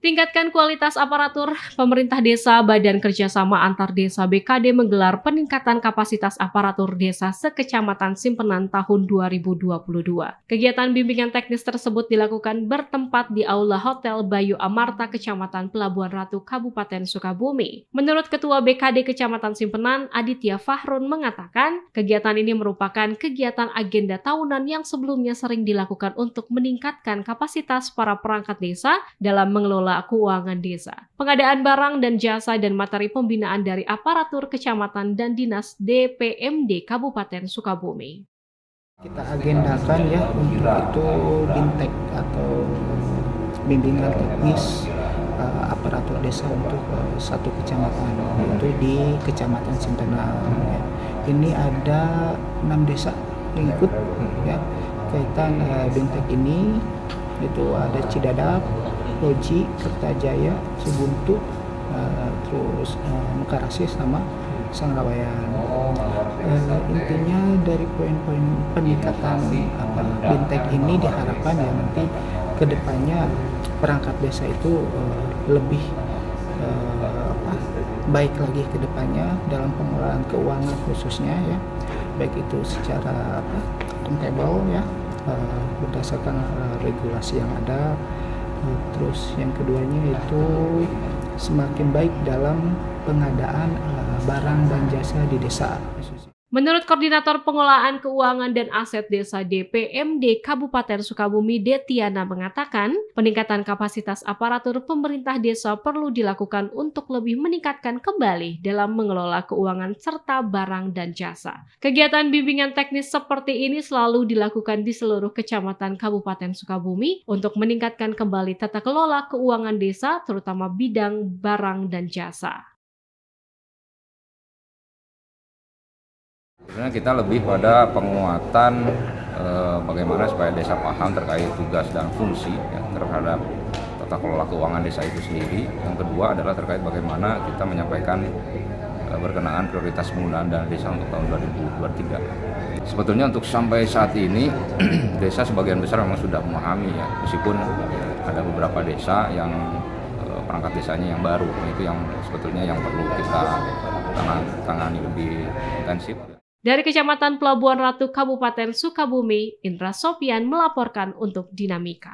Tingkatkan kualitas aparatur. Pemerintah desa Badan Kerjasama Antar Desa BKD menggelar peningkatan kapasitas aparatur desa sekecamatan Simpenan tahun 2022. Kegiatan bimbingan teknis tersebut dilakukan bertempat di Aula Hotel Bayu Amarta, Kecamatan Pelabuhan Ratu, Kabupaten Sukabumi. Menurut Ketua BKD Kecamatan Simpenan, Aditya Fahrun mengatakan, kegiatan ini merupakan kegiatan agenda tahunan yang sebelumnya sering dilakukan untuk meningkatkan kapasitas para perangkat desa dalam mengelola keuangan desa, pengadaan barang dan jasa dan materi pembinaan dari aparatur kecamatan dan dinas DPMD Kabupaten Sukabumi. Kita agendakan ya untuk itu BINTEK atau bimbingan teknis aparatur desa untuk satu kecamatan, yaitu di Kecamatan Simpenan. Ya. Ini ada 6 desa yang ikut ya kaitan BINTEK ini, itu ada Cidadap, Loji, Kertajaya, Subuntu, terus Mekarasi sama Sangrawayan. Intinya dari poin-poin peningkatan BINTEK ini diharapkan ya nanti kedepannya perangkat desa itu lebih baik lagi kedepannya dalam pengelolaan keuangan khususnya ya, baik itu secara akuntabel ya berdasarkan regulasi yang ada. Terus yang keduanya itu semakin baik dalam pengadaan barang dan jasa di desa. Menurut Koordinator Pengelolaan Keuangan dan Aset Desa DPMD Kabupaten Sukabumi, Detiana mengatakan, peningkatan kapasitas aparatur pemerintah desa perlu dilakukan untuk lebih meningkatkan kembali dalam mengelola keuangan serta barang dan jasa. Kegiatan bimbingan teknis seperti ini selalu dilakukan di seluruh kecamatan Kabupaten Sukabumi untuk meningkatkan kembali tata kelola keuangan desa, terutama bidang barang dan jasa. Sebenarnya kita lebih pada penguatan bagaimana supaya desa paham terkait tugas dan fungsi ya, terhadap tata kelola keuangan desa itu sendiri. Yang kedua adalah terkait bagaimana kita menyampaikan berkenaan prioritas penggunaan dana desa untuk tahun 2023. Sebetulnya untuk sampai saat ini desa sebagian besar memang sudah memahami ya, meskipun ada beberapa desa yang perangkat desanya yang baru, itu yang sebetulnya yang perlu kita tangani lebih intensif. Dari Kecamatan Pelabuhan Ratu, Kabupaten Sukabumi, Indra Sopian melaporkan untuk Dinamika.